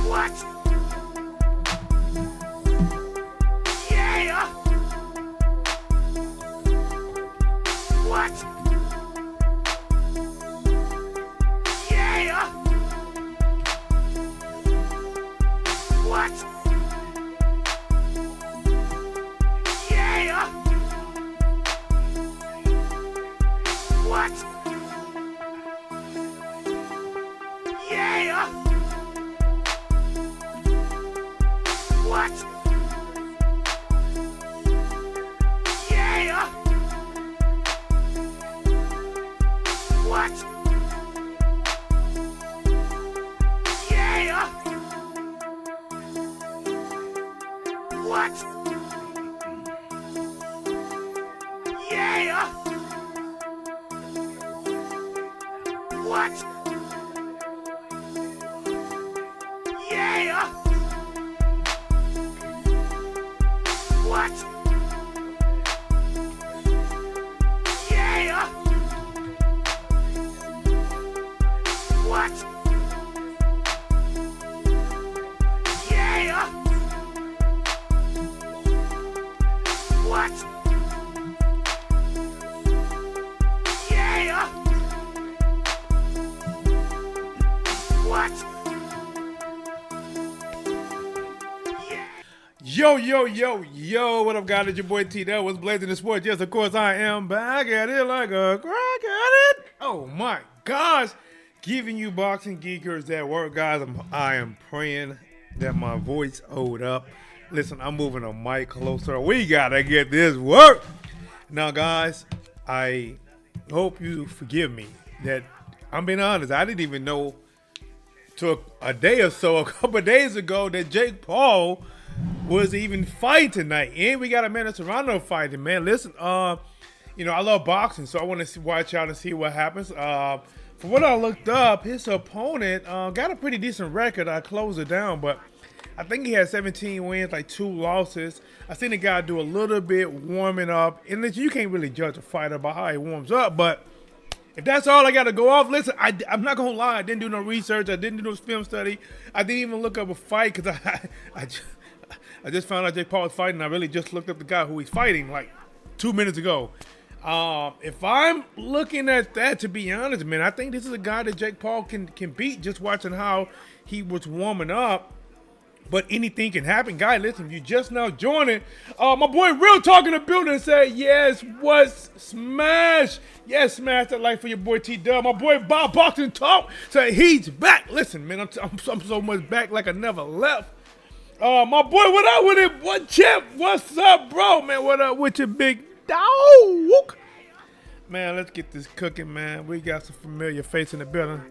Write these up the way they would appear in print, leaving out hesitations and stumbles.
What? Yo, what up, guys? It's your boy T. That was Blazing the Sports. Yes, of course, I am back at it like a crack at it. Oh, my gosh. Giving you boxing geekers that work, guys. I am praying that my voice hold up. Listen, I'm moving the mic closer. We got to get this work. Now, guys, I hope you forgive me that I'm being honest. I didn't even know till a day or so, a couple of days ago, that Jake Paul was even fighting tonight, and we got Amanda Serrano fighting. Man, listen, I love boxing, so I want to watch out and see what happens. From what I looked up, his opponent got a pretty decent record. I closed it down, but I think he had 17 wins, like 2 losses. I seen the guy do a little bit warming up, and you can't really judge a fighter by how he warms up, but if that's all I got to go off, listen, I'm not going to lie. I didn't do no research. I didn't do no film study. I didn't even look up a fight because I just found out Jake Paul was fighting. I really just looked up the guy who he's fighting like 2 minutes ago. If I'm looking at that, to be honest, man, I think this is a guy that Jake Paul can beat just watching how he was warming up. But anything can happen. Guy, listen, if you just now joining, my boy Real Talk in the building said, yes, what's smash? Yes, smash that like for your boy T-Dub. My boy Bob Boxing Talk said he's back. Listen, man, I'm so much back like I never left. My boy, what up with it? What champ? What's up, bro? Man, what up with your big dog? Man, let's get this cooking, man. We got some familiar face in the building.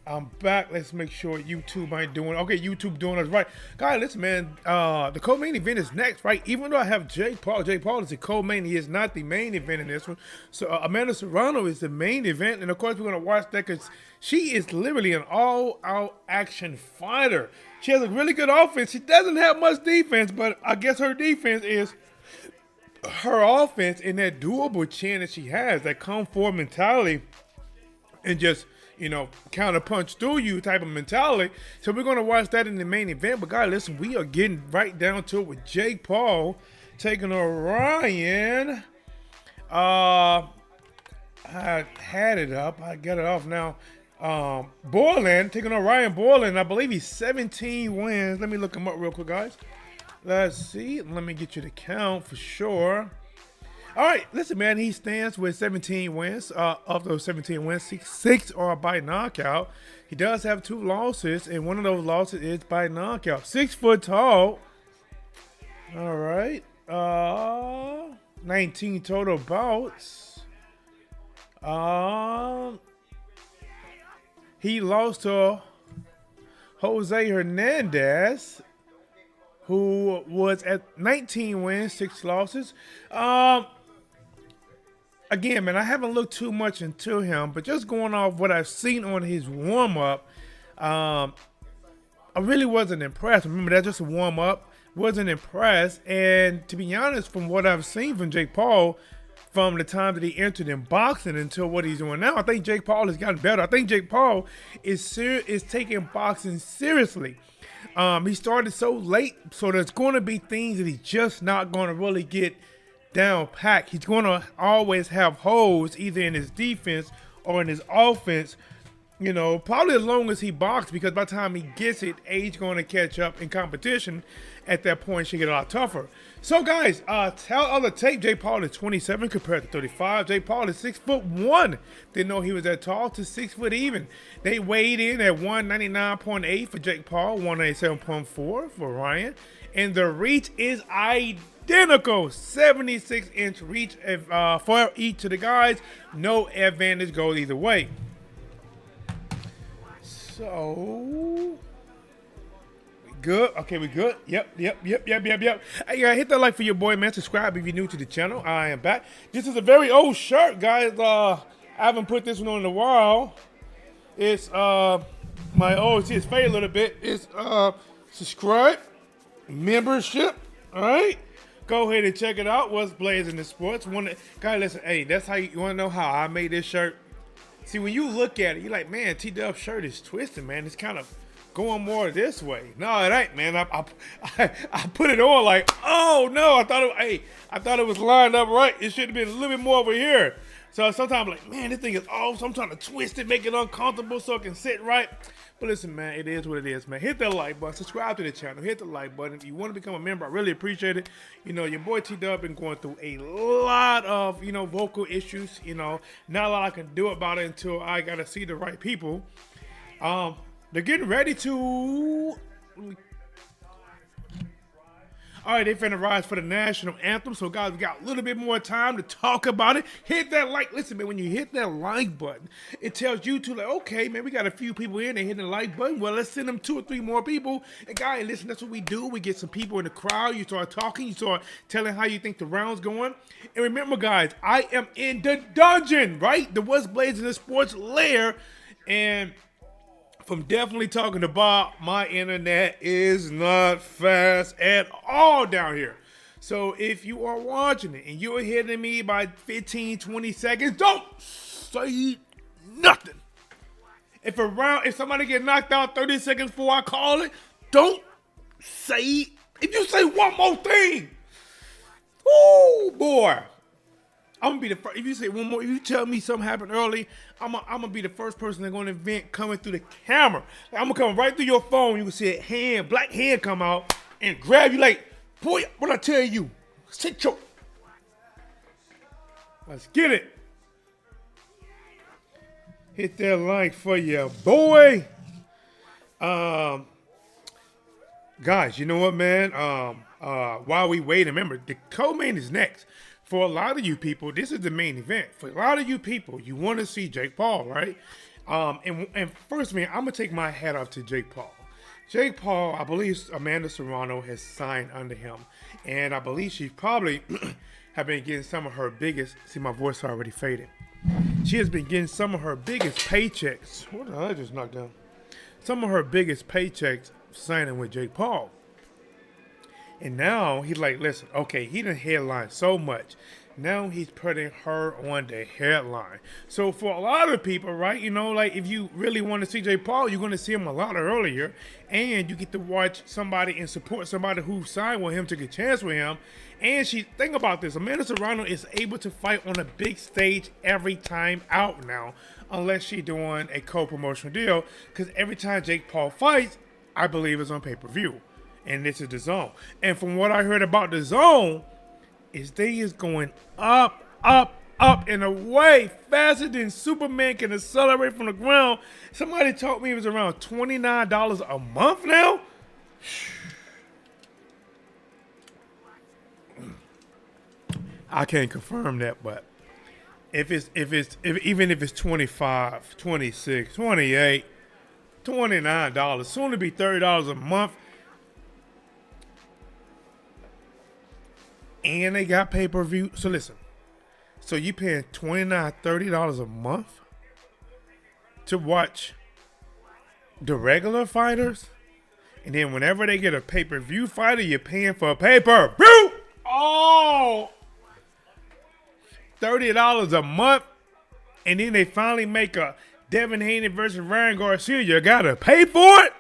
I'm back. Let's make sure YouTube ain't doing. Okay, YouTube doing us right. Guys, listen, man. The co-main event is next, right? Even though I have Jake Paul is the co-main. He is not the main event in this one. So Amanda Serrano is the main event, and of course we're gonna watch that because she is literally an all-out action fighter. She has a really good offense. She doesn't have much defense, but I guess her defense is her offense and that doable chin that she has, that come forward mentality, and just counter punch through you type of mentality. So we're going to watch that in the main event. But guys, listen, we are getting right down to it with Jake Paul taking on Ryan. I had it up. I got it off now. Bourland taking on Ryan Bourland. I believe he's 17 wins. Let me look him up real quick, guys. Let's see. Let me get you the count for sure. All right, listen, man, he stands with 17 wins. Of those 17 wins, six are by knockout. He does have 2 losses, and one of those losses is by knockout. 6 foot tall. All right. 19 total bouts. He lost to Jose Hernandez, who was at 19 wins, 6 losses. Again, man, I haven't looked too much into him, but just going off what I've seen on his warm-up, I really wasn't impressed. Remember, that's just a warm-up. Wasn't impressed. And to be honest, from what I've seen from Jake Paul, from the time that he entered in boxing until what he's doing now. I think Jake Paul has gotten better. I think Jake Paul is taking boxing seriously. He started so late, so there's going to be things that he's just not going to really get down packed. He's going to always have holes either in his defense or in his offense, you know, probably as long as he boxes, because by the time he gets it, age going to catch up in competition. At that point, she get a lot tougher. So, guys, tell other tape, Jake Paul is 27 compared to 35. Jake Paul is 6'1". Didn't know he was that tall, to 6 foot even. They weighed in at 199.8 for Jake Paul, 187.4 for Ryan. And the reach is identical, 76-inch reach for each of the guys. No advantage goes either way. So, we good? Okay, we good? Yep. Hey, hit that like for your boy, man. Subscribe if you're new to the channel. I am back. This is a very old shirt, guys. I haven't put this one on in a while. It's my old, see, it's faded a little bit. It's subscribe, membership, all right? Go ahead and check it out. What's Blazing the Sports? Guys, listen, hey, that's how you want to know how I made this shirt. See, when you look at it, you're like, man, T-Dub's shirt is twisted, man. It's kind of going more this way. No, it ain't, man. I put it on like, oh no, I thought it was lined up right. It should have been a little bit more over here. So sometimes I'm like, man, this thing is off. So I'm trying to twist it, make it uncomfortable so it can sit right. But listen, man, it is what it is, man. Hit that like button, subscribe to the channel, hit the like button. If you want to become a member, I really appreciate it. You know, your boy T-Dub been going through a lot of, you know, vocal issues. You know, not a lot I can do about it until I got to see the right people. They're getting ready to... All right, they finna rise for the national anthem. So, guys, we got a little bit more time to talk about it. Hit that like. Listen, man, when you hit that like button, it tells you to, like, okay, man, we got a few people in there hitting the like button. Well, let's send them 2 or 3 more people. And, guys, listen, that's what we do. We get some people in the crowd. You start talking. You start telling how you think the round's going. And remember, guys, I am in the dungeon, right? The What's Blazing the Sports lair. And... from definitely talking to Bob, my internet is not fast at all down here. So if you are watching it and you're hitting me by 15, 20 seconds, don't say nothing. If somebody get knocked out 30 seconds before I call it, don't say, if you say one more thing, oh boy, I'm gonna be the first. If you say one more, if you tell me something happened early, I'm gonna be the first person that's gonna invent coming through the camera. Like, I'm gonna come right through your phone. You can see a hand, black hand come out and grab you like, boy, what I tell you? Sit your. Let's get it. Hit that like for your boy. Guys, you know what, man? While we wait, remember the co-main is next. For a lot of you people, this is the main event. For a lot of you people, you want to see Jake Paul, right? And first, man, I'm going to take my hat off to Jake Paul. Jake Paul, I believe Amanda Serrano has signed under him. And I believe she probably have been getting some of her biggest, see my voice already faded. She has been getting some of her biggest paychecks. What did I just knock down? Some of her biggest paychecks signing with Jake Paul. And now he's like, listen, okay, he done headline so much. Now he's putting her on the headline. So for a lot of people, right, you know, like if you really want to see Jake Paul, you're going to see him a lot earlier. And you get to watch somebody and support somebody who signed with him, took a chance with him. And think about this, Amanda Serrano is able to fight on a big stage every time out now, unless she's doing a co-promotional deal. Because every time Jake Paul fights, I believe it's on pay-per-view. And this is the zone. And from what I heard about the zone, is they is going up, and away faster than Superman can accelerate from the ground. Somebody told me it was around $29 a month now. I can't confirm that, but even if it's 25, 26, 28, $29, soon to be $30 a month. And they got pay-per-view. So listen. So you paying $29, $30 a month to watch the regular fighters? And then whenever they get a pay-per-view fighter, you're paying for a pay-per-view. Oh! $30 a month, and then they finally make a Devin Haney versus Ryan Garcia, you gotta pay for it?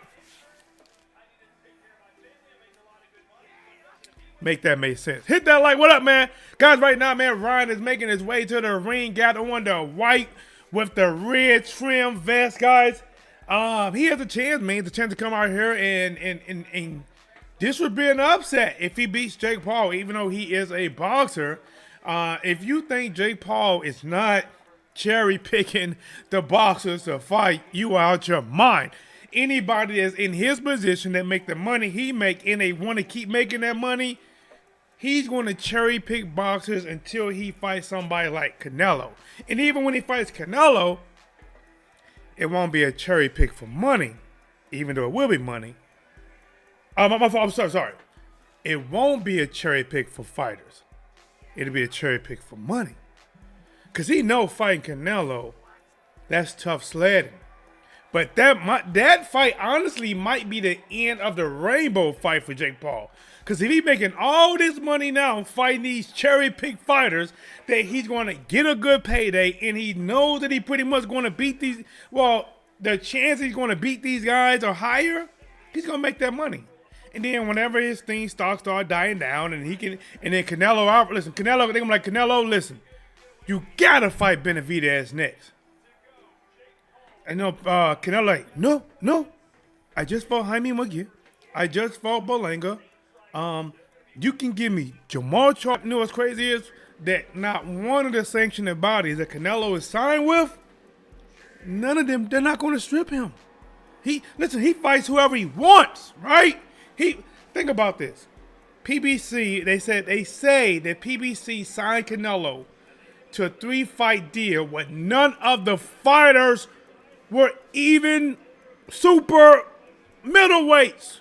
Make that make sense. Hit that like, what up, man? Guys, right now, man, Ryan is making his way to the ring. Got on the white with the red trim vest, guys. He has a chance, man. The chance to come out here and this would be an upset if he beats Jake Paul, even though he is a boxer. If you think Jake Paul is not cherry picking the boxers to fight, you are out your mind. Anybody that's in his position that make the money he make and they want to keep making that money, he's going to cherry pick boxers until he fights somebody like Canelo. And even when he fights Canelo, it won't be a cherry pick for money, even though it will be money. I'm sorry. It won't be a cherry pick for fighters. It'll be a cherry pick for money. Because he know fighting Canelo, that's tough sledding. But that fight honestly might be the end of the rainbow fight for Jake Paul. Because if he's making all this money now fighting these cherry pick fighters, that he's going to get a good payday, and he knows that he pretty much going to beat these. Well, the chance he's going to beat these guys are higher. He's going to make that money. And then whenever his stocks start dying down, and then Canelo out. Listen, Canelo, they're like, Canelo, listen, you gotta fight Benavidez next. I know Canelo like, no, I just fought Jaime McGee. I just fought Bourland. You can give me Jamal Charles. You know what's crazy is that not one of the sanctioning bodies that Canelo is signed with, none of them, they're not going to strip him. He fights whoever he wants, right? Think about this. PBC, they say that PBC signed Canelo to a 3-fight deal where none of the fighters were even super middleweights.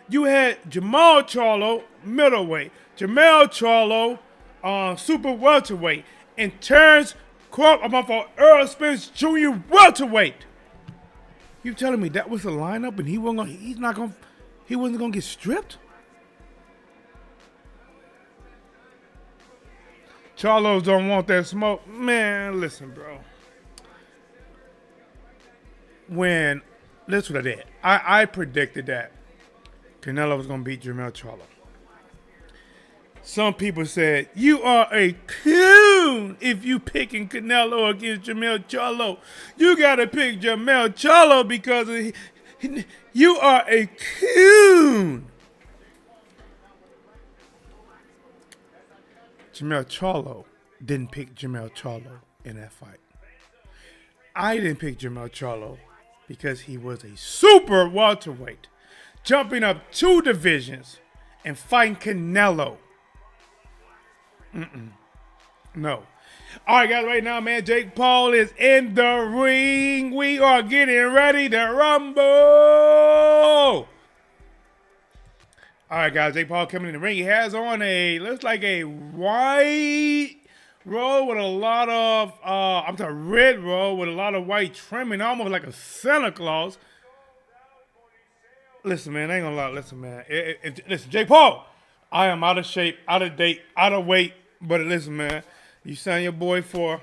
You had Jamal Charlo, middleweight. Jamal Charlo, super welterweight. And Terrence Earl Spence Jr. welterweight. You telling me that was the lineup and he wasn't gonna get stripped? Charlos don't want that smoke. Man, listen, bro. That's what I did. I predicted that Canelo was going to beat Jermell Charlo. Some people said, you are a coon if you picking Canelo against Jermell Charlo. You got to pick Jermell Charlo because you are a coon. Jermell Charlo didn't pick Jermell Charlo in that fight. I didn't pick Jermell Charlo because he was a super welterweight, jumping up 2 divisions and fighting Canelo. No. All right, guys, right now, man, Jake Paul is in the ring. We are getting ready to rumble. All right, guys, Jake Paul coming in the ring. He has on looks like a white robe with a lot of, red robe with a lot of white trimming, almost like a Santa Claus. Listen, man, I ain't gonna lie. Listen, man. Listen, Jake Paul, I am out of shape, out of date, out of weight. But listen, man, you sign your boy for,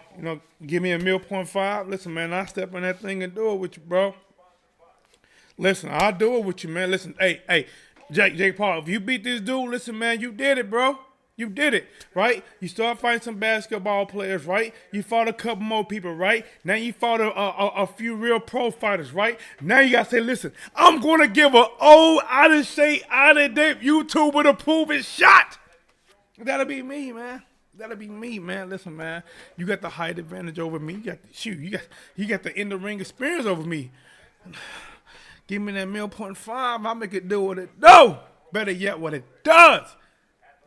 give me a meal .5. Listen, man, I step in that thing and do it with you, bro. Listen, I'll do it with you, man. Listen, hey, Jake Paul, if you beat this dude, listen, man, you did it, bro. You did it, right? You start fighting some basketball players, right? You fought a couple more people, right? Now you fought a few real pro fighters, right? Now you got to say, listen, I'm going to give an old, out of shape, out of date YouTuber to prove it shot. That'll be me, man. That'll be me, man. Listen, man, you got the height advantage over me. You got the in the ring experience over me. Give me that meal .5, I'll make it do what it do. Better yet, what it does.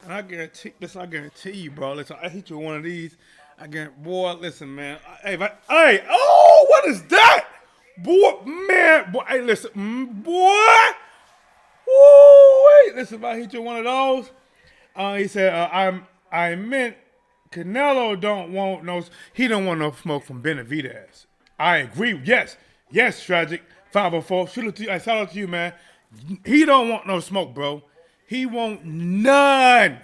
And I guarantee you, bro. Listen, I hit you with one of these. Boy, listen, man. What is that? Boy, hey, listen, boy. Wait, listen, if I hit you with one of those, he said, I meant Canelo don't want no smoke from Benavidez. I agree. Yes, Tragic 504. Shout out to you, man. He don't want no smoke, bro. He want none.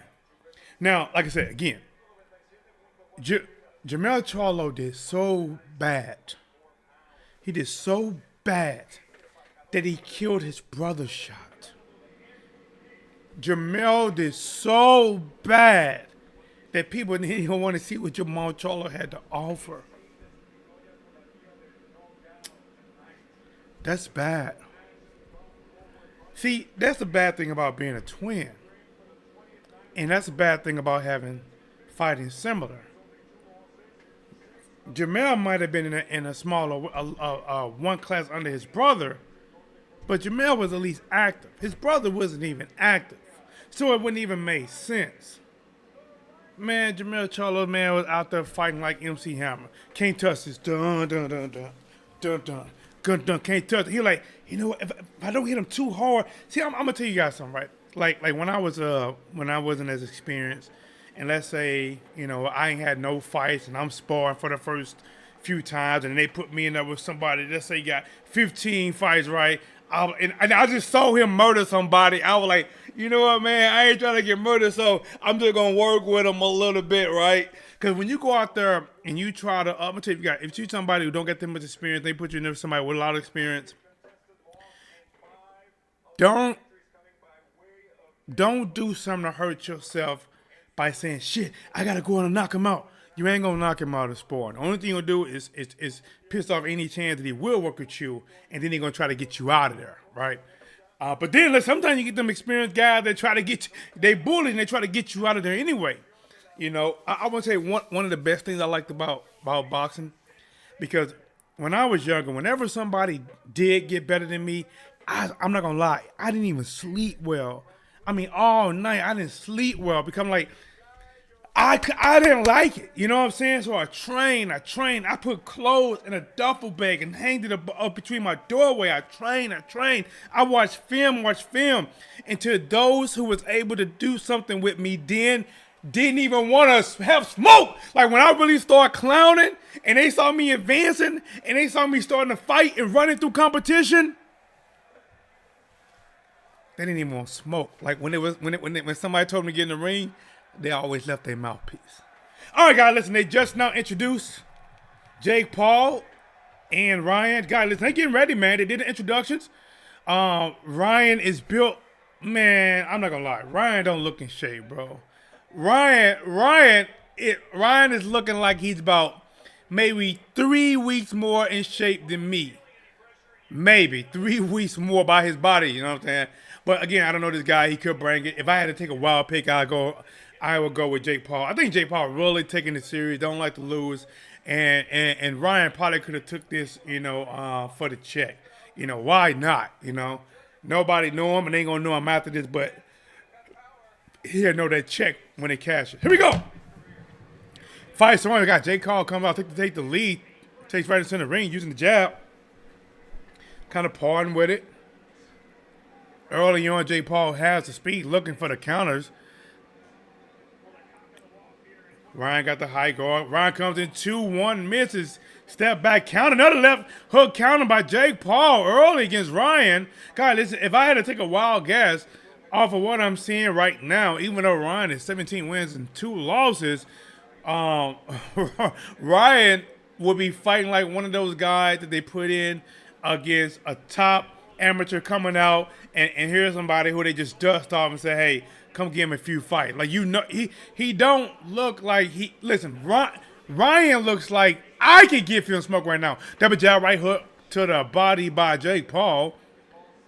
Now, like I said, again, Jamel Charlo did so bad. He did so bad that he killed his brother's shot. Jamel did so bad that people didn't even want to see what Jamel Charlo had to offer. That's bad. See, that's the bad thing about being a twin. And that's the bad thing about fighting similar. Jamel might have been in a smaller one class under his brother, but Jamel was at least active. His brother wasn't even active, so it wouldn't even make sense. Man, Jamel Charlo, man, was out there fighting like MC Hammer. Can't touch this. Dun dun dun dun dun dun. Gun dun. Can't touch it. He like, you know what? If I don't hit him too hard, see, I'm gonna tell you guys something, right? Like when I wasn't as experienced. And let's say, you know, I ain't had no fights and I'm sparring for the first few times and they put me in there with somebody, let's say you got 15 fights, right? And I just saw him murder somebody. I was like, you know what, man? I ain't trying to get murdered, so I'm just going to work with him a little bit, right? Because when you go out there and you try to, I'm going to tell you, if you're somebody who don't get that much experience, they put you in there with somebody with a lot of experience, don't do something to hurt yourself by saying, shit, I gotta go on and knock him out. You ain't gonna knock him out of sport. The only thing you're gonna do is piss off any chance that he will work with you, and then he's gonna try to get you out of there, right? But then sometimes you get them experienced guys that try to get you, they bully and they try to get you out of there anyway. You know, I want to say one of the best things I liked about boxing, because when I was younger, whenever somebody did get better than me, I'm not gonna lie, I didn't even sleep well. I mean, all night I didn't sleep well because I'm like, I didn't like it. You know what I'm saying? So I trained. I put clothes in a duffel bag and hanged it up between my doorway. I trained. I watched film. And to those who was able to do something with me then, didn't even want to have smoke. Like when I really started clowning and they saw me advancing and they saw me starting to fight and running through competition, they didn't even want to smoke. Like when somebody told me to get in the ring, they always left their mouthpiece. All right, guys, listen, they just now introduced Jake Paul and Ryan. Guys, listen, they getting ready, man. They did the introductions. Ryan is built, man, I'm not going to lie. Ryan don't look in shape, bro. Ryan is looking like he's about maybe 3 weeks more in shape than me. Maybe 3 weeks more by his body, you know what I'm saying? But again, I don't know this guy. He could bring it. If I had to take a wild pick, I would go with Jake Paul. I think Jake Paul really taking it serious. Don't like to lose. And Ryan probably could have took this, you know, for the check. You know, why not? You know, nobody know him and they ain't gonna know him after this, but he'll know that check when they cash it. Here we go. Fight someone. We got Jake Paul come out, take the lead, takes right into the ring using the jab. Kind of parting with it. Early on, Jake Paul has the speed, looking for the counters. Ryan got the high guard. Ryan comes in 2-1, misses. Step back count. Another left hook counter by Jake Paul early against Ryan. God, listen, if I had to take a wild guess off of what I'm seeing right now, even though Ryan is 17 wins and 2 losses, Ryan would be fighting like one of those guys that they put in against a top amateur coming out, and here's somebody who they just dust off and say, hey, come give him a few fights. Like, you know, he don't look like listen, Ryan looks like I could give him smoke right now. Double jab right hook to the body by Jake Paul.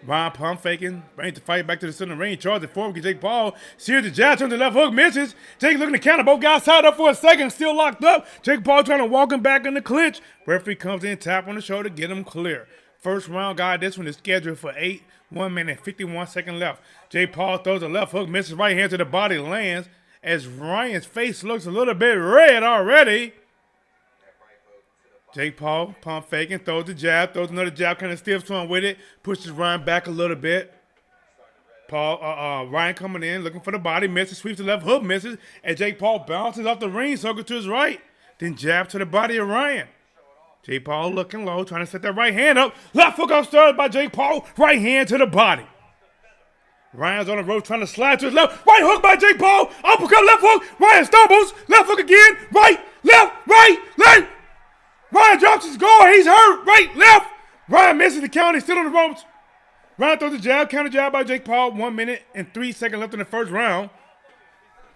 Ryan pump faking, brings the fight back to the center ring, charges it forward, Jake Paul sears the jab, turns the left hook, misses. Jake looking to counter, both guys tied up for a second, still locked up. Jake Paul trying to walk him back in the clinch. Referee comes in, tap on the shoulder, get him clear. First round, guy, this one is scheduled for 1 minute, 51 seconds left. Jake Paul throws a left hook, misses right hand to the body, lands as Ryan's face looks a little bit red already. Jake Paul, pump faking, throws the jab, throws another jab, kind of stiffs one with it, pushes Ryan back a little bit. Ryan coming in, looking for the body, misses, sweeps the left hook, misses, and Jake Paul bounces off the ring, circles to his right, then jab to the body of Ryan. Jake Paul looking low, trying to set that right hand up. Left hook upstairs by Jake Paul, right hand to the body. Ryan's on the rope trying to slide to his left. Right hook by Jake Paul, uppercut, left hook. Ryan stumbles, left hook again, right. left, right, left. Ryan drops his guard. He's hurt. Right, left. Ryan misses the count. He's still on the ropes. Ryan throws the jab. Counter jab by Jake Paul. 1 minute and 3 seconds left in the first round.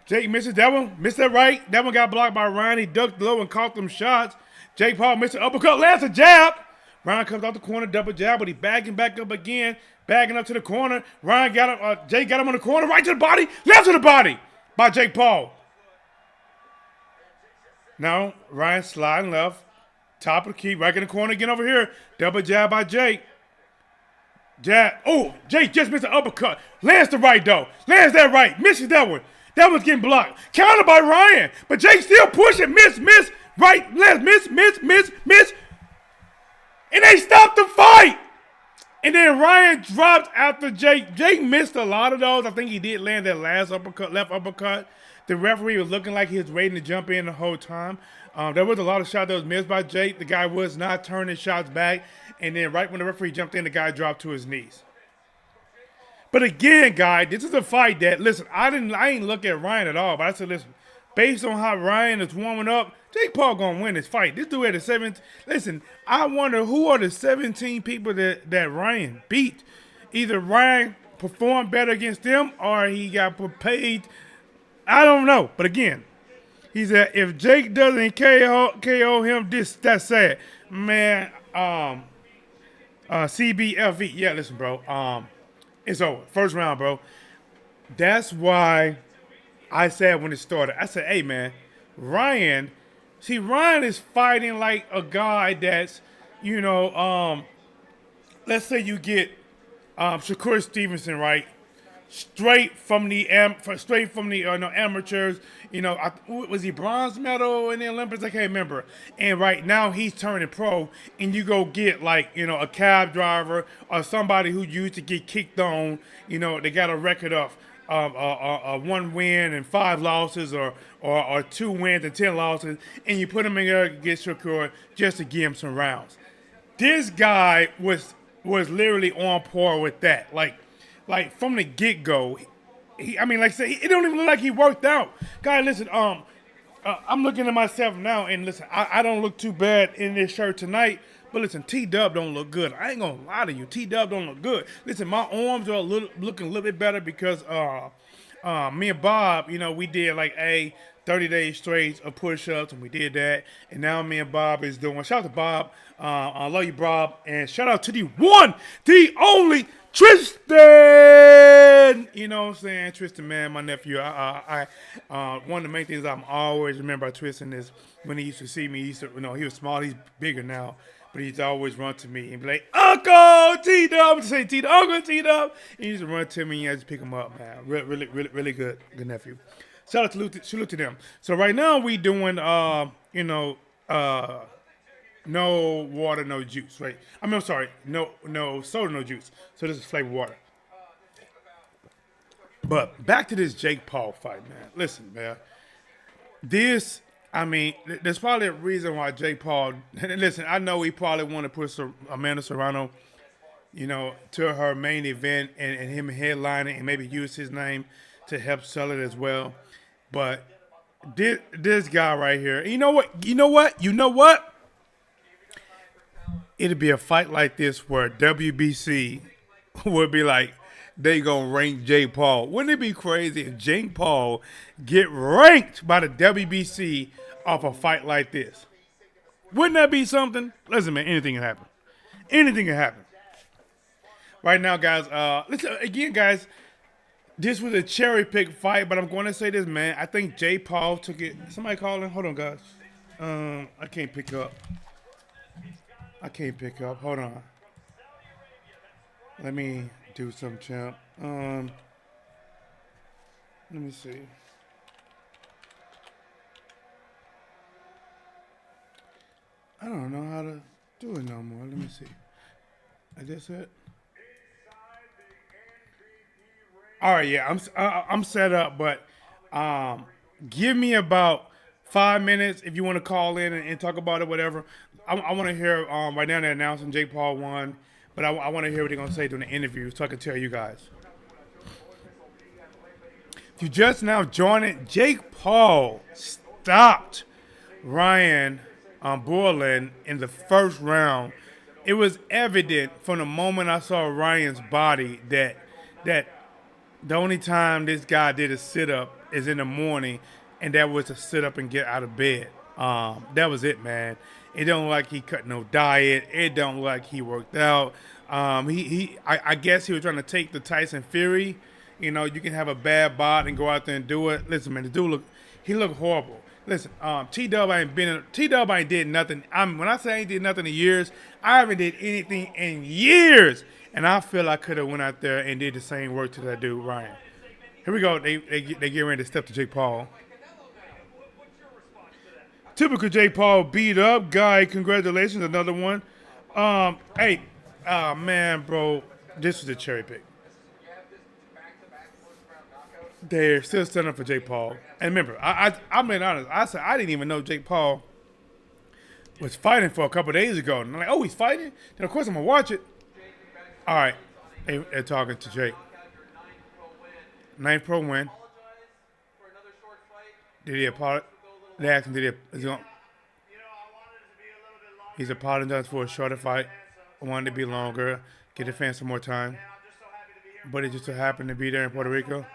Jake misses that one. Missed that right. That one got blocked by Ryan. He ducked low and caught them shots. Jake Paul missed an uppercut. Lands a jab. Ryan comes out the corner. Double jab, but he bagging back up again. Bagging up to the corner. Ryan got him. Jake got him on the corner. Right to the body. Left to the body by Jake Paul. Now, Ryan sliding left. Top of the key. Right in the corner again over here. Double jab by Jake. Jab. Oh, Jake just missed an uppercut. Lands the right, though. Lands that right. Misses that one. That one's getting blocked. Countered by Ryan. But Jake still pushing. Miss. Right, left. Miss. And they stopped the fight. And then Ryan dropped after Jake. Jake missed a lot of those. I think he did land that last uppercut, left uppercut. The referee was looking like he was waiting to jump in the whole time. There was a lot of shots that was missed by Jake. The guy was not turning shots back. And then right when the referee jumped in, the guy dropped to his knees. But again, guy, this is a fight that, listen, I ain't look at Ryan at all. But I said, listen, based on how Ryan is warming up, Jake Paul gonna win this fight. This dude had a 7. Listen, I wonder who are the 17 people that Ryan beat. Either Ryan performed better against them or he got paid. I don't know. But again, he said if Jake doesn't KO him, that's sad. Man, CBFE. Yeah, listen, bro. It's over. First round, bro. That's why I said when it started, I said, hey, man, Ryan is fighting like a guy that's, let's say you get Shakur Stevenson, right? Straight from the amateurs. Was he bronze medal in the Olympics? I can't remember. And right now he's turning pro, and you go get a cab driver or somebody who used to get kicked on. They got a record of 1 win and 5 losses, or 2 wins and 10 losses, and you put him in there against Shakur just to give him some rounds. This guy was literally on par with that. Like from the get-go, it don't even look like he worked out. Guy, listen, I'm looking at myself now, and listen, I don't look too bad in this shirt tonight, but listen, T-Dub don't look good. I ain't gonna lie to you, T-Dub don't look good. Listen, my arms are looking a little bit better because me and Bob, we did 30 days straight of push-ups, and we did that, and now me and Bob is doing, shout out to Bob, I love you, Bob, and shout out to the one, the only, Tristan! You know what I'm saying? Tristan, man, my nephew. One of the main things I'm always remember about Tristan is when he used to see me, he was small, he's bigger now, but he used to always run to me and be like, Uncle T-Dub! Say T-Dub, Uncle T-Dub! He used to run to me and I just pick him up, man. Really good nephew. Salute to them. So right now we doing, no water, no juice, right? I'm sorry, no soda, no juice. So this is flavored water. But back to this Jake Paul fight, man. Listen, man. There's probably a reason why Jake Paul, listen, I know he probably want to put Amanda Serrano, to her main event and him headlining and maybe use his name to help sell it as well. But this guy right here, you know what? It'd be a fight like this where WBC would be like, they gonna rank Jake Paul. Wouldn't it be crazy if Jake Paul get ranked by the WBC off a fight like this? Wouldn't that be something? Listen, man, anything can happen. Anything can happen. Right now, guys, listen, again, guys, this was a cherry pick fight, but I'm going to say this, man. I think Jake Paul took it. Somebody calling? Hold on, guys. I can't pick up. Hold on. Let me do some champ. Let me see. I don't know how to do it no more. Let me see. Is this it? All right, yeah, I'm set up, but give me about 5 minutes if you want to call in and talk about it, whatever. I want to hear, right now they're announcing Jake Paul won, but I want to hear what they're going to say during the interview so I can tell you guys. If you just now joining, Jake Paul stopped Ryan Bourland in the first round. It was evident from the moment I saw Ryan's body that the only time this guy did a sit up is in the morning, and that was to sit up and get out of bed. That was it, man. It don't look like he cut no diet. It don't look like he worked out. I guess he was trying to take the Tyson Fury. You know, you can have a bad bod and go out there and do it. Listen, man, the dude he looked horrible. Listen, T Dub ain't did nothing. When I say I ain't did nothing in years, I haven't did anything in years. And I feel I could have went out there and did the same work to that dude, Ryan. Here we go. They get ready to step to Jake Paul. Typical Jake Paul beat up guy. Congratulations, another one. Hey, man, bro, this was a cherry pick. They're still standing up for Jake Paul. And remember, I'm being honest. I said I didn't even know Jake Paul was fighting for a couple days ago. And I'm like, oh, he's fighting? Then of course I'm gonna watch it. All right, they're talking to Jake. Ninth pro win. Did he apologize? They asked him, he's apologized for a shorter fight. Wanted to be longer, get the fans some more time. But it just so happened to be there in Puerto Rico.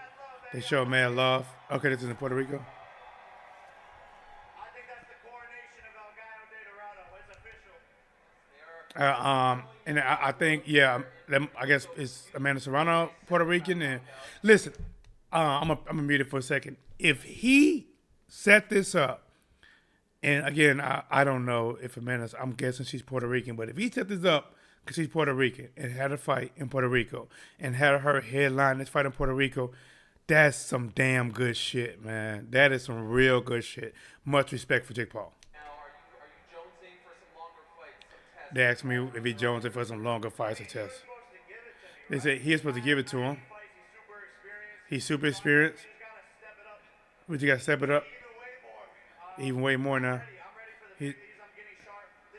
They showed mad love. Okay, this is in Puerto Rico. And I think, yeah, I guess it's Amanda Serrano, Puerto Rican. And listen, I'm gonna mute it for a second. If he set this up, and again, I don't know if Amanda's, I'm guessing she's Puerto Rican, but if he set this up because she's Puerto Rican and had a fight in Puerto Rico and had her headline this fight in Puerto Rico, that's some damn good shit, man. That is some real good shit. Much respect for Jake Paul. They asked me if he jonesing for some longer fights or tests. They said he's supposed to give it to him. He's super experienced. But you got to step it up. Even way more now.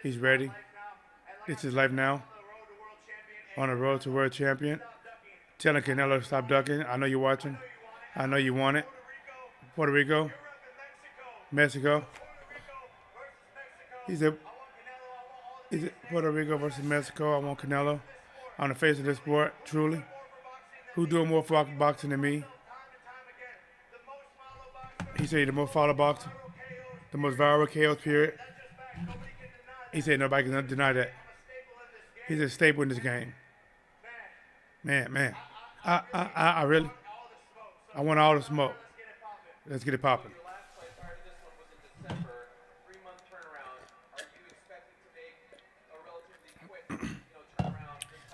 He's ready. It's his life now. On the road to world champion. Telling Canelo to stop ducking. I know you're watching. I know you want it. Puerto Rico. Mexico. He said, is it Puerto Rico versus Mexico? I want Canelo. On the face of this sport, truly. Who doing more for boxing than me? He said the most followed boxer. The most viral KOs, period. He said nobody can deny that. He's a staple in this game. Man. I really, I want all the smoke. Let's get it popping.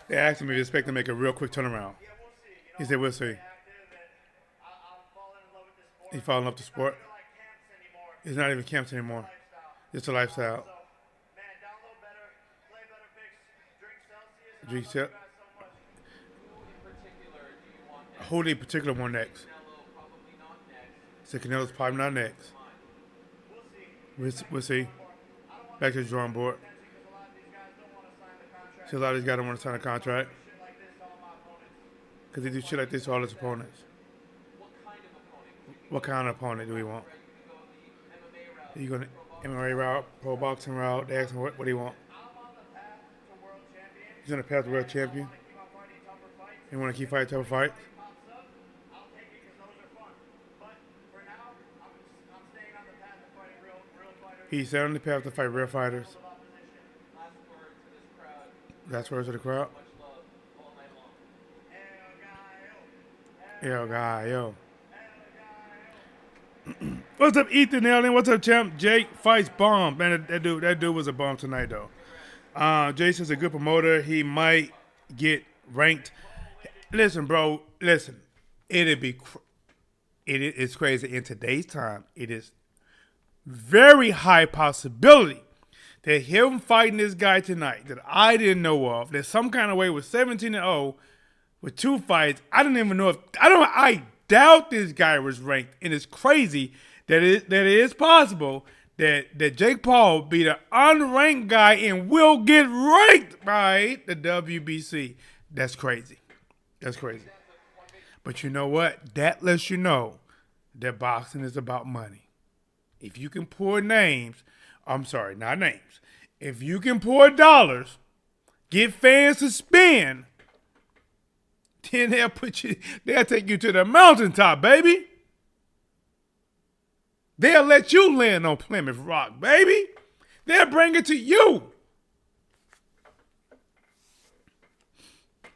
They asked him if he expect to make a real quick turnaround. He said, we'll see. He falling off the sport. It's not even camps anymore. It's a lifestyle. Drink Celsius. Who in particular one next? So Canelo's probably not next. We'll see. Back to the drawing board. See, a lot of these guys don't want to sign a contract because they do shit like this to all his opponents. What kind of opponent do we want? Are you going to MMA route, pro boxing route? They ask him what do you want? He's on the path to world champion. You want to keep fighting tougher fights? He's on the path to fight real fighters. That's words to the crowd. Yo, guy, yo. What's up, Ethan Allen? What's up, champ? Jake fights bomb. Man, that dude was a bomb tonight, though. Jason's a good promoter. He might get ranked. Listen, bro. Listen, it's crazy. In today's time, it is very high possibility that him fighting this guy tonight that I didn't know of, that some kind of way was 17-0 with 2 fights. I didn't even know I doubt this guy was ranked, and it's crazy that it is possible that Jake Paul be the unranked guy and will get ranked by the WBC. That's crazy. That's crazy. But you know what? That lets you know that boxing is about money. if you can pour names, I'm sorry, not names. If you can pour dollars, get fans to spin, then they'll take you to the mountaintop, baby. They'll let you land on Plymouth Rock, baby. They'll bring it to you.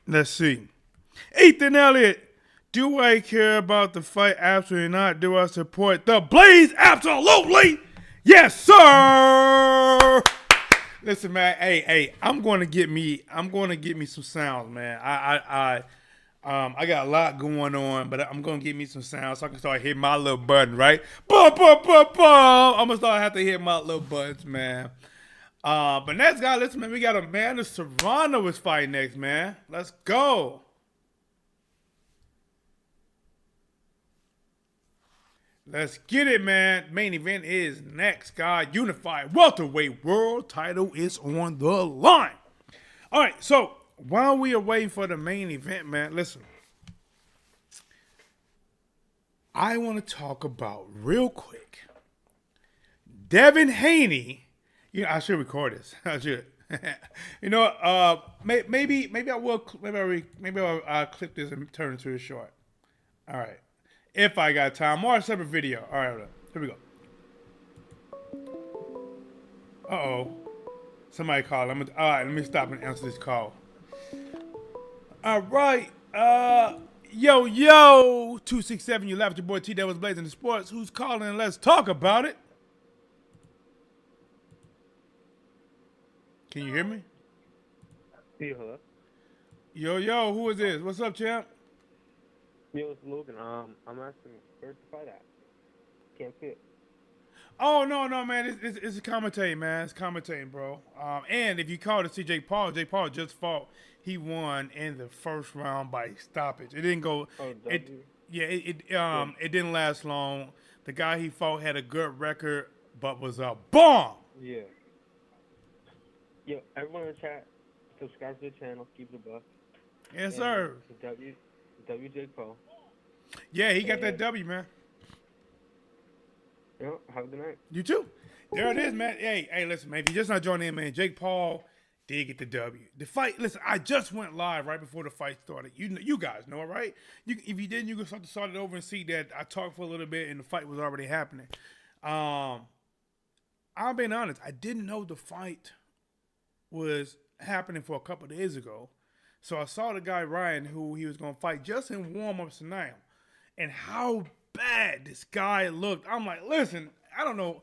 Let's see. Ethan Elliott. Do I care about the fight? Absolutely not. Do I support the Blaze? Absolutely. Yes, sir. Listen, man. Hey. I'm going to get me some sounds, man. I got a lot going on, but I'm going to get me some sounds so I can start hitting my little button, right? Bum, bum, bum, bum. I'm going to have to hit my little buttons, man. But next guy, listen, man, we got Amanda Serrano is fighting next, man. Let's go. Let's get it, man. Main event is next, guy. Unified welterweight world title is on the line. All right, so while we are waiting for the main event, man, listen. I want to talk about real quick. Devin Haney. You know, I should record this. I should. You know, maybe I will. Maybe I'll clip this and turn it to a short. All right. If I got time, or a separate video. All right, here we go. Uh-oh. Somebody called. All right, let me stop and answer this call. All right. Yo, 267, you laugh at your boy T. That was Blazing the Sports. Who's calling? Let's talk about it. Can you hear me? Yeah, hello. Yo, who is this? What's up, champ? Yo, it's Logan. I'm asking where's the fight at? Can't fit. Oh no, man. It's a commentating, man. It's commentating, bro. And if you call to see Jake Paul just fought. He won in the first round by stoppage. It didn't go. Oh, it didn't last long. The guy he fought had a good record, but was a bomb. Yeah. Yo, everyone in the chat, subscribe to the channel. Keep it a buck. Yes, sir. W Jake Paul. Yeah, he got that W, man. Yo, have a good night. You too. There it is, man. Hey, listen, man. If you're just not joining in, man, Jake Paul did get the W. The fight, listen, I just went live right before the fight started. You guys know it, right? If you didn't, you can start it over and see that I talked for a little bit and the fight was already happening. I'll be honest, I didn't know the fight was happening for a couple of days ago. So I saw the guy Ryan who he was going to fight just in warm-ups tonight, and how bad this guy looked. I'm like, listen, I don't know,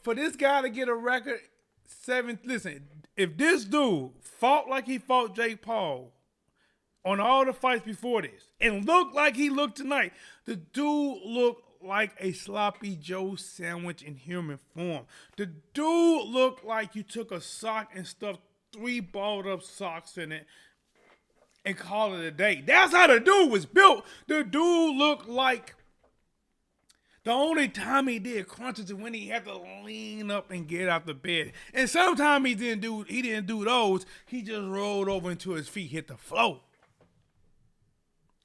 for this guy to get a record 7. Listen, if this dude fought like he fought Jake Paul on all the fights before this and looked like he looked tonight, the dude looked like a sloppy Joe sandwich in human form. The dude looked like you took a sock and stuffed 3 balled up socks in it and call it a day. That's how the dude was built. The dude looked like the only time he did crunches is when he had to lean up and get out the bed. And sometimes he didn't do those. He just rolled over until his feet hit the floor.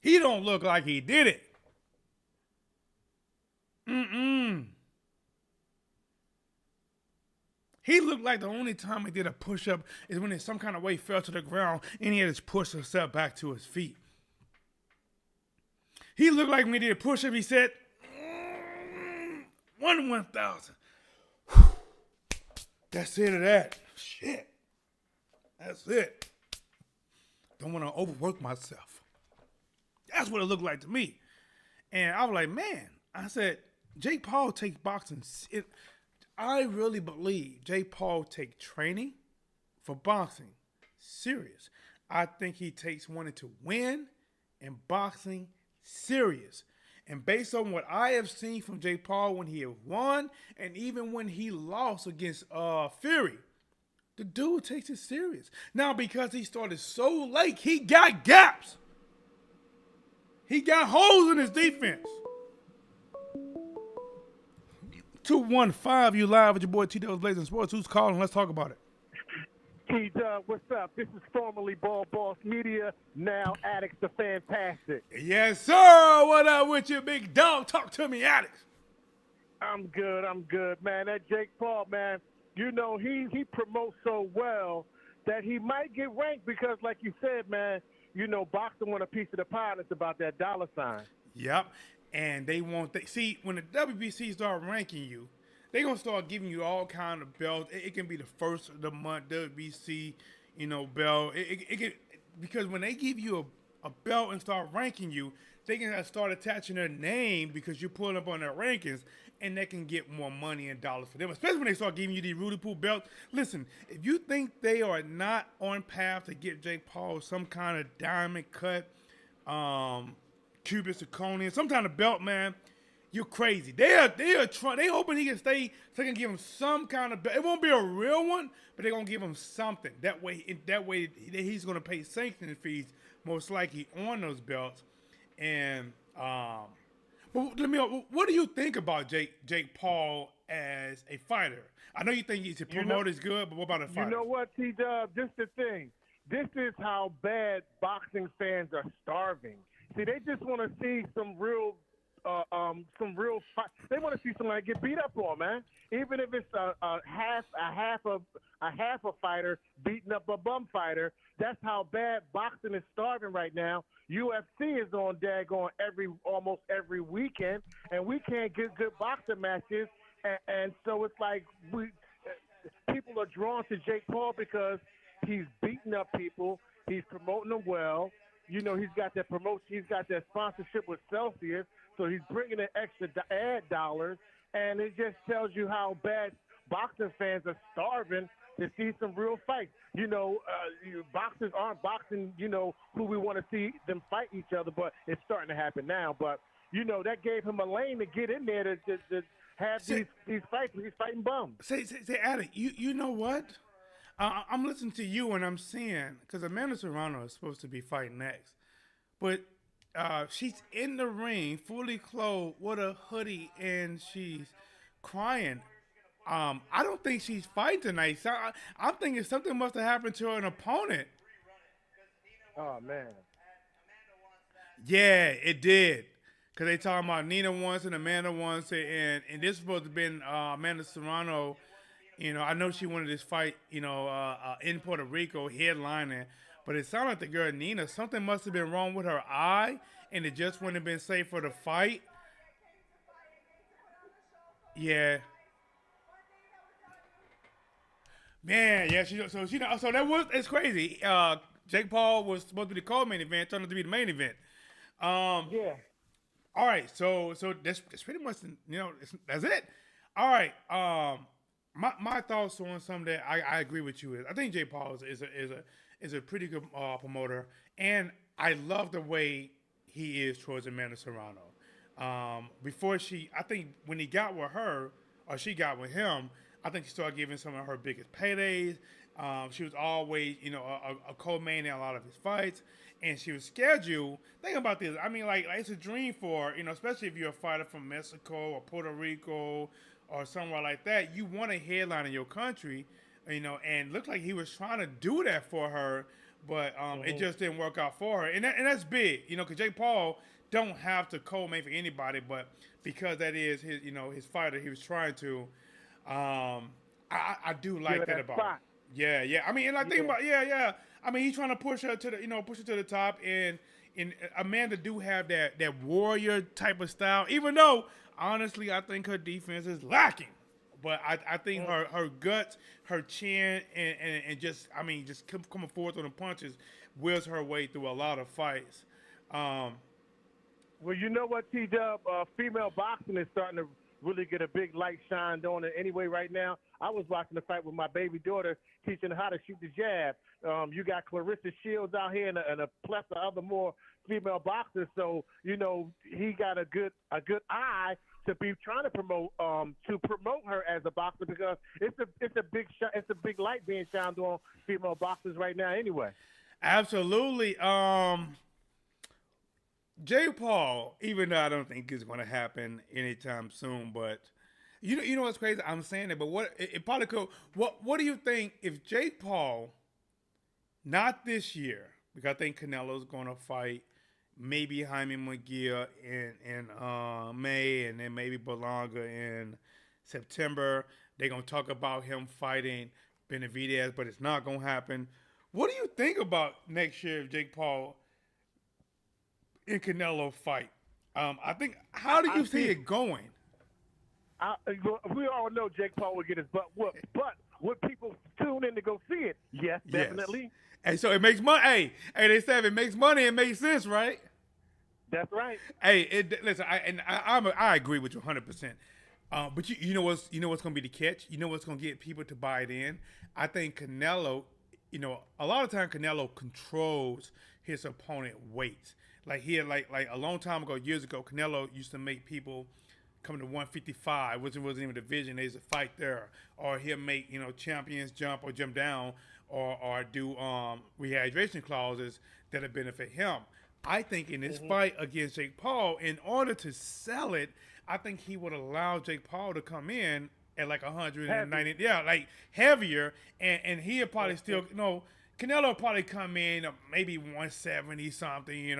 He don't look like he did it. He looked like the only time he did a push-up is when in some kind of way he fell to the ground and he had to push himself back to his feet. He looked like when he did a push-up, he said, 1,000. That's it of that. Shit. That's it. Don't want to overwork myself. That's what it looked like to me. And I was like, man, I said, Jake Paul takes boxing. I really believe Jake Paul take training for boxing serious. I think he takes wanting to win and boxing serious. And based on what I have seen from Jake Paul when he have won and even when he lost against Fury, the dude takes it serious. Now, because he started so late, he got gaps. He got holes in his defense. 215, you live with your boy T. That was Blazing Sports. Who's calling? Let's talk about it. T-Dub, what's up? This is formerly Ball Boss Media, now Addicts the Fantastic. Yes, sir. What up with you, big dog? Talk to me, Alex. I'm good. I'm good, man. That Jake Paul, man. You know he promotes so well that he might get ranked because, like you said, man. You know, boxing want a piece of the pie. And it's about that dollar sign. Yep. And they want see when the WBC start ranking you, they gonna start giving you all kind of belts. It can be the first of the month WBC, belt. It can because when they give you a belt and start ranking you, they can start attaching their name because you're pulling up on their rankings, and they can get more money and dollars for them. Especially when they start giving you these Rudy Poo belts. Listen, if you think they are not on path to get Jake Paul some kind of diamond cut, Cuban zirconia, some kind of belt, man, you're crazy. They are trying. They hoping he can stay so they can give him some kind of belt. It won't be a real one, but they're gonna give him something. That way he's gonna pay sanctioning fees most likely on those belts. And but what do you think about Jake Paul as a fighter? I know you think he's a promoter is good, but what about a fighter? You know what, T-Dub? This is the thing. This is how bad boxing fans are starving. See, they just want to see some real fight. They want to see somebody get beat up on, man. Even if it's a half a fighter beating up a bum fighter. That's how bad boxing is starving right now. UFC is on daggone almost every weekend, and we can't get good boxing matches. And so it's like people are drawn to Jake Paul because he's beating up people. He's promoting them well. You know, he's got that promotion. He's got that sponsorship with Celsius, so he's bringing in extra ad dollars. And it just tells you how bad boxing fans are starving to see some real fights. You know, boxers aren't boxing, who we want to see them fight each other, but it's starting to happen now. But, that gave him a lane to get in there to have these fights. He's fighting bums. Say, Adam, you know what? I'm listening to you and I'm seeing, because Amanda Serrano is supposed to be fighting next, but she's in the ring, fully clothed, with a hoodie, and she's crying. I don't think she's fighting tonight. So I'm thinking something must have happened to an opponent. Oh, man. Yeah, it did. Because they talking about Nina once and Amanda once, and this was supposed to have been Amanda Serrano. I know she wanted this fight, in Puerto Rico, headlining. But it sounded like the girl Nina, something must have been wrong with her eye, and it just wouldn't have been safe for the fight. Yeah. Man, yeah. So it's crazy. Jake Paul was supposed to be the co-main event, turned out to be the main event. Yeah. All right. So that's pretty much that's it. All right. My thoughts on something that I agree with you is I think Jake Paul is a pretty good promoter, and I love the way he is towards Amanda Serrano. I think when he got with her or she got with him, I think she started giving some of her biggest paydays. She was always, a co-main in a lot of his fights, and she was scheduled. Think about this. I mean, like it's a dream for, especially if you're a fighter from Mexico or Puerto Rico or somewhere like that. You want a headline in your country, and looked like he was trying to do that for her, but it just didn't work out for her. And that's big, because Jake Paul don't have to co-main for anybody, but because that is his, his fighter, he was trying to. I do like that about him. Yeah. I mean, and I think about I mean, he's trying to push her to the top, and Amanda do have that warrior type of style. Even though, honestly, I think her defense is lacking, but I think her guts, her chin, and just coming forward on the punches wills her way through a lot of fights. Well, you know what, T-Dub? Female boxing is starting to really get a big light shined on it anyway right now. I was watching the fight with my baby daughter, teaching her how to shoot the jab. You got Clarissa Shields out here and a plethora of other more female boxers. So, he got a good eye to be trying to promote her as a boxer, because it's a big light being shined on female boxers right now anyway. Absolutely. Jake Paul, even though I don't think it's going to happen anytime soon, but you know what's crazy? I'm saying it, but it probably could. What do you think if Jake Paul, not this year, because I think Canelo's going to fight maybe Jaime Munguia in May, and then maybe Bourland in September. They're gonna talk about him fighting Benavidez, but it's not gonna happen. What do you think about next year if Jake Paul and Canelo fight? I think. How do you see it going? We all know Jake Paul will get his butt whooped, but would people tune in to go see it? Yes, definitely. And so it makes money. Hey, they say if it makes money, it makes sense, right? That's right. Hey, listen, I agree with you 100%. But you know what's going to be the catch? You know what's going to get people to buy it in? I think Canelo, a lot of time Canelo controls his opponent weights. Like he had like a long time ago, years ago, Canelo used to make people come to 155, which wasn't even a division. There's a fight there, or he'll make champions jump or jump down, or do rehydration clauses that'll benefit him. I think in this fight against Jake Paul, in order to sell it, I think he would allow Jake Paul to come in at like 190, like heavier, and he'll probably still, Canelo will probably come in maybe 170 something,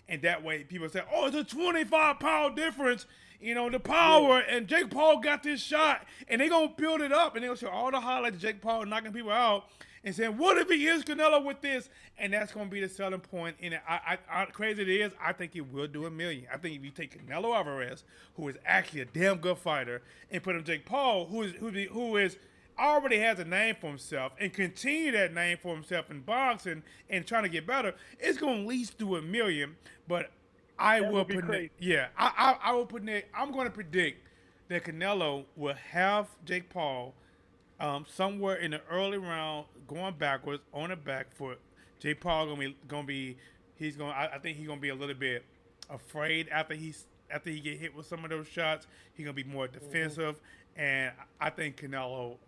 and that way people say, oh, it's a 25-pound difference, the power, and Jake Paul got this shot, and they're going to build it up, and they're going to show all the highlights of Jake Paul knocking people out, and saying, what if he is Canelo with this? And that's going to be the selling point. And crazy it is, I think it will do $1 million. I think if you take Canelo Alvarez, who is actually a damn good fighter, and put him Jake Paul, who is already has a name for himself, and continue that name for himself in boxing and trying to get better, it's going to at least do $1 million. But I will put I will put Nick. I'm going to predict that Canelo will have Jake Paul somewhere in the early round, going backwards on the back foot. Jake Paul I think he's gonna be a little bit afraid after he get hit with some of those shots. He's gonna be more defensive, and I think Canelo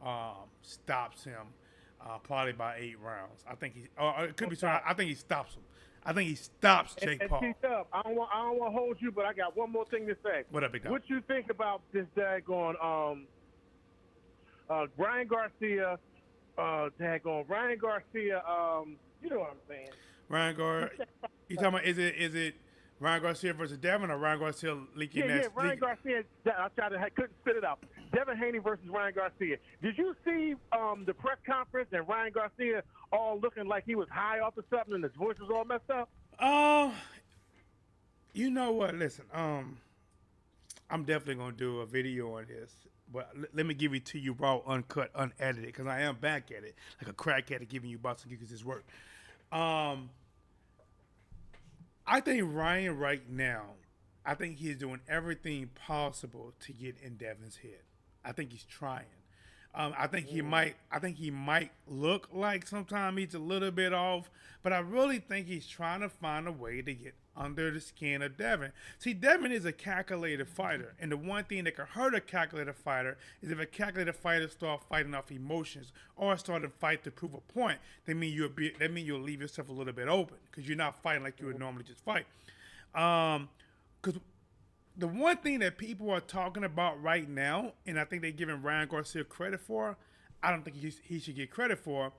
stops him probably by 8 rounds. I think it could be. I think he stops him. I think he stops Jake Paul. I don't want to hold you, but I got one more thing to say. What up, big dog? What you think about this daggone Ryan Garcia? Ryan Garcia. You know what I'm saying? Ryan Garcia. You talking about is it Ryan Garcia versus Devin, or Ryan Garcia leaking? Ryan Garcia. Couldn't spit it out. Devin Haney versus Ryan Garcia. Did you see the press conference and Ryan Garcia all looking like he was high off of something and his voice was all messed up? You know what? Listen, I'm definitely gonna do a video on this, but let me give it to you raw, uncut, unedited, because I am back at it like a crackhead at giving you boxing geeks this work. I think Ryan right now, I think he's doing everything possible to get in Devin's head. I think he's trying. I think he might look like sometimes he's a little bit off, but I really think he's trying to find a way to get under the skin of Devin. See, Devin is a calculated fighter, and the one thing that can hurt a calculated fighter is if a calculated fighter starts fighting off emotions or start to fight to prove a point. That means you'll leave yourself a little bit open because you're not fighting like you would normally just fight. Because the one thing that people are talking about right now, and I think they're giving Ryan Garcia credit for, I don't think he should get credit for,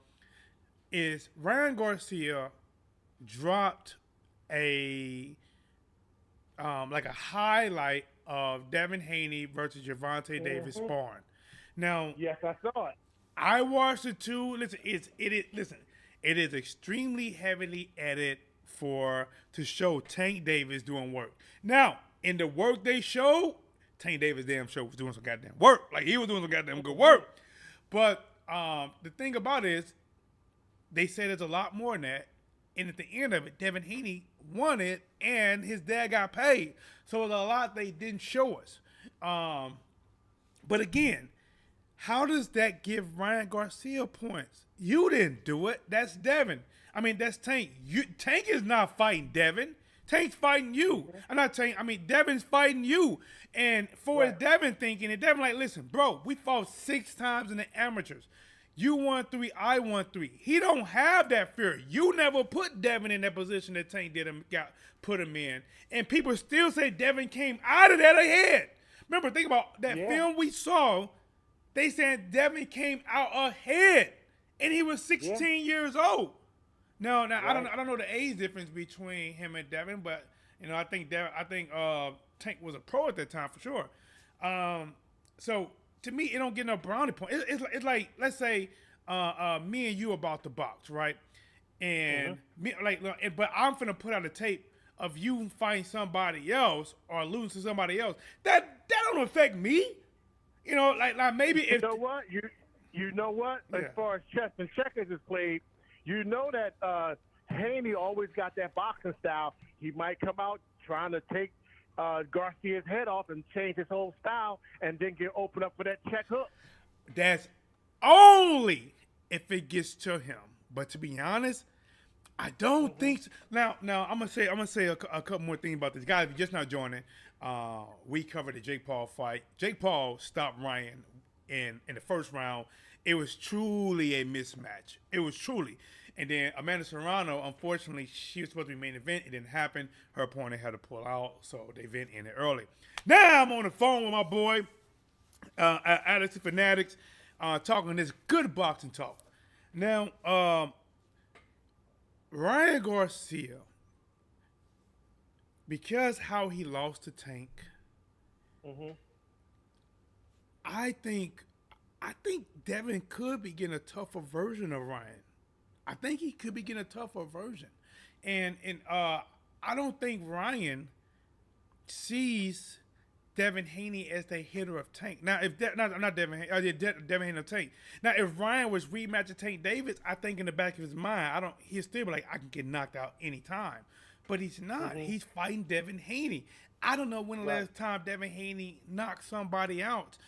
is Ryan Garcia dropped a highlight of Devin Haney versus Gervonta Davis sparring. Now, yes, I saw it. I watched it too. Listen, it is extremely heavily edited to show Tank Davis doing work. Now, in the work they showed, Tank Davis damn show was doing some goddamn work. Like, he was doing some goddamn good work. But the thing about it is, they said there's a lot more than that. And at the end of it, Devin Haney won it, and his dad got paid. So there's a lot they didn't show us. But again, how does that give Ryan Garcia points? You didn't do it. That's Devin. I mean, that's Tank. Tank is not fighting Devin. Tank's fighting you. I'm not saying, Devin's fighting you. And for his Devin thinking, and Devin like, listen, bro, we fought 6 times in the amateurs. You won 3, I won 3. He don't have that fear. You never put Devin in that position that Tank put him in. And people still say Devin came out of that ahead. Remember, think about that film we saw. They said Devin came out ahead. And he was 16 years old. No, now Right. I don't know the age difference between him and Devin, but I think Tank was a pro at that time for sure. So to me, it don't get no brownie point. It's like, let's say me and you about the box, right? And me like, look, but I'm finna put out a tape of you fighting somebody else or losing to somebody else. That don't affect me. Like maybe You if know what? You know what? As Yeah. far as chess and checkers is played, you know that Haney always got that boxing style. He might come out trying to take Garcia's head off and change his whole style, and then get open up for that check hook. that's only if it gets to him. But to be honest, I don't think so. Now I'm gonna say a couple more things about this guy. If you're just not joining, we covered the Jake Paul fight. Jake Paul stopped Ryan in the first round. It was truly a mismatch. It was truly. And then Amanda Serrano, unfortunately, she was supposed to be main event. It didn't happen. Her opponent had to pull out, so the event ended early. Now I'm on the phone with my boy, Alex the Fanatics, talking this good boxing talk. Now, Ryan Garcia, because how he lost to Tank, I think Devin could be getting a tougher version of Ryan. I think he could be getting a tougher version, and I don't think Ryan sees Devin Haney as the hitter of Tank. Now, if not Devin Haney, Devin Haney of Tank. Now, if Ryan was rematching Tank Davis, I think in the back of his mind, he'll still be like, I can get knocked out anytime. But he's not. He's fighting Devin Haney. I don't know when the last time Devin Haney knocked somebody out.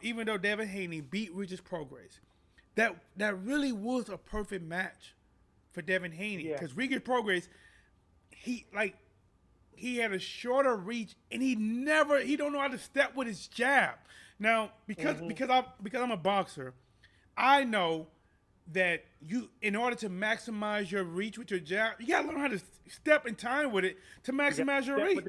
Even though Devin Haney beat Regis Prograis, that really was a perfect match for Devin Haney because Regis Prograis, he had a shorter reach and he don't know how to step with his jab. Now because I'm a boxer, I know that in order to maximize your reach with your jab, you gotta learn how to step in time with it to maximize your reach.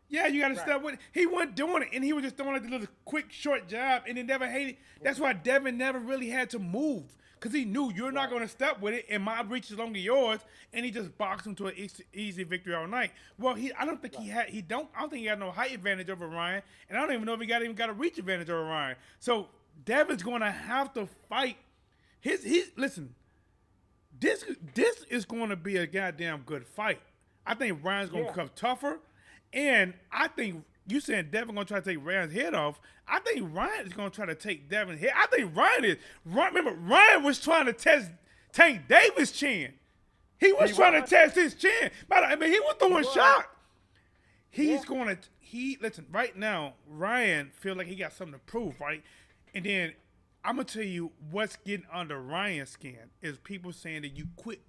Yeah, you gotta step with it. He wasn't doing it, and he was just throwing like the little quick short jab, and then Devin Haney. That's why Devin never really had to move because he knew you're not gonna step with it, and my reach is longer than yours, and he just boxed him to an easy victory all night. Well, I don't think I don't think he had no height advantage over Ryan, and I don't even know if he even got a reach advantage over Ryan. So Devin's gonna have to fight. Listen, this is going to be a goddamn good fight. I think Ryan's going to become tougher, and I think you saying Devin going to try to take Ryan's head off. I think Ryan is going to try to take Devin's head. I think Ryan is. Remember, Ryan was trying to test Tank Davis' chin. He was trying to test his chin. I mean, he was throwing shots. He's going to. Listen. Right now, Ryan feel like he got something to prove, right? And then I'm gonna tell you what's getting under Ryan's skin is people saying that you quit.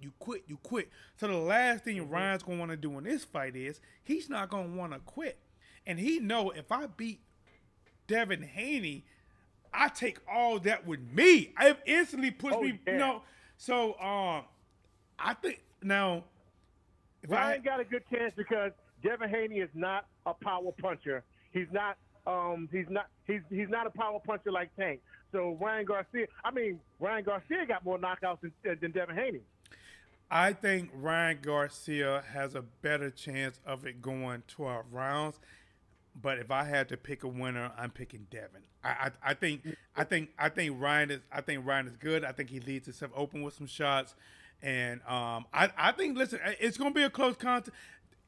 So the last thing Ryan's gonna want to do in this fight is he's not gonna want to quit, and he know if I beat Devin Haney, I take all that with me. It instantly puts me, So I think now if Ryan got a good chance because Devin Haney is not a power puncher. He's not a power puncher like Tank. So Ryan Garcia got more knockouts than Devin Haney. I think Ryan Garcia has a better chance of it going 12 rounds. But if I had to pick a winner, I'm picking Devin. I think Ryan is good. I think he leaves himself open with some shots. And I think, listen, it's going to be a close contest.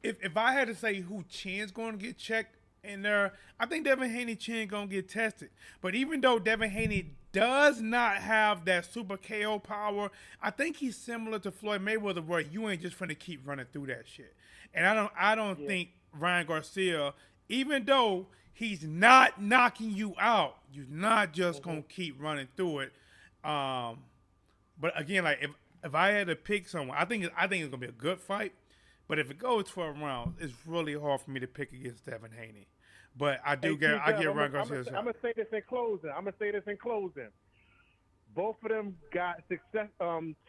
If I had to say who Chin's going to get checked in there, I think Devin Haney chin going to get tested. But even though Devin Haney does not have that super KO power, I think he's similar to Floyd Mayweather where you ain't just finna keep running through that shit. And I don't think Ryan Garcia, even though he's not knocking you out, you're not just going to keep running through it. But again, like if I had to pick someone, I think it's going to be a good fight. But if it goes 12 rounds, it's really hard for me to pick against Devin Haney. But I get Ryan Garcia. I'm gonna say this in closing. Both of them got success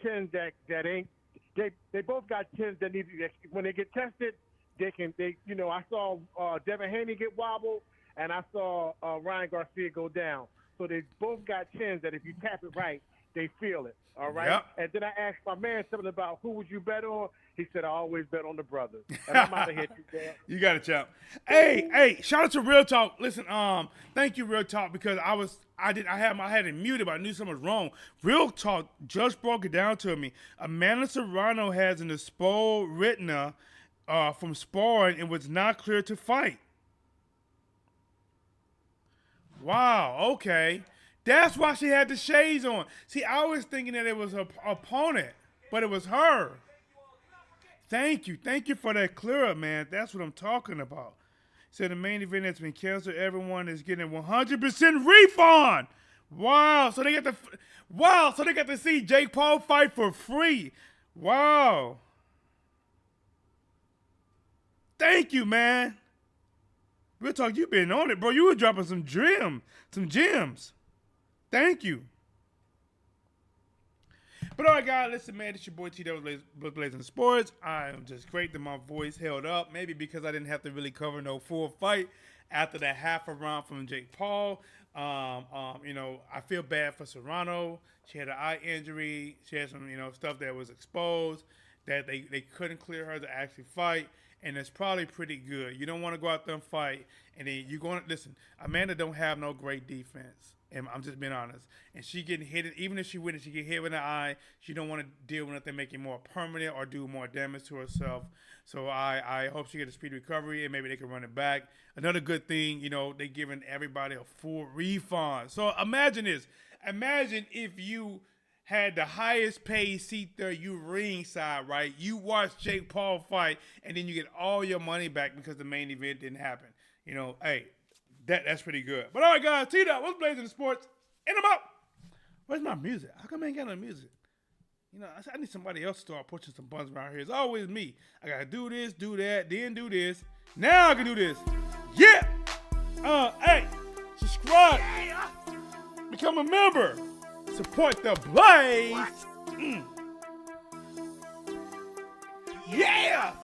chins that ain't. They both got chins that need to, when they get tested. I saw Devin Haney get wobbled, and I saw Ryan Garcia go down. So they both got chins that if you tap it right, they feel it. All right. Yep. And then I asked my man something about who would you bet on. He said I always bet on the brothers. And I'm out of here. You got it, champ. Hey, shout out to Real Talk. Listen, thank you, Real Talk, because I had it muted, but I knew something was wrong. Real Talk just broke it down to me. Amanda Serrano has an exposed retina from sparring and was not cleared to fight. Wow, okay. That's why she had the shades on. See, I was thinking that it was her opponent, but it was her. Thank you for that clear up, man. That's what I'm talking about. So the main event has been canceled. Everyone is getting 100% refund. Wow. So they got to see Jake Paul fight for free. Wow. Thank you, man. Real Talk, you been on it, bro. You were dropping some gems. Thank you. But all right, guys, listen, man, it's your boy T. That was Blazing Sports. I am just great that my voice held up. Maybe because I didn't have to really cover no full fight after that half a round from Jake Paul. I feel bad for Serrano. She had an eye injury. She had some, stuff that was exposed that they couldn't clear her to actually fight. And it's probably pretty good. You don't want to go out there and fight. And then you're going to, listen, Amanda don't have no great defense. And I'm just being honest. And she getting hit, even if she wins, she get hit with an eye. She don't want to deal with nothing making more permanent or do more damage to herself. So I hope she gets a speedy recovery and maybe they can run it back. Another good thing, they giving everybody a full refund. So imagine this. Imagine if you had the highest paid seat there, you ringside, right? You watch Jake Paul fight, and then you get all your money back because the main event didn't happen. Hey, that's pretty good. But all right, guys, T-Dot, what's Blazing the Sports? And I'm out. Where's my music? How come I ain't got no music? I need somebody else to start pushing some buttons around here. It's always me. I gotta do this, do that, then do this. Now I can do this. Yeah. Hey, subscribe. Become a member. Support the Blaze. Yeah.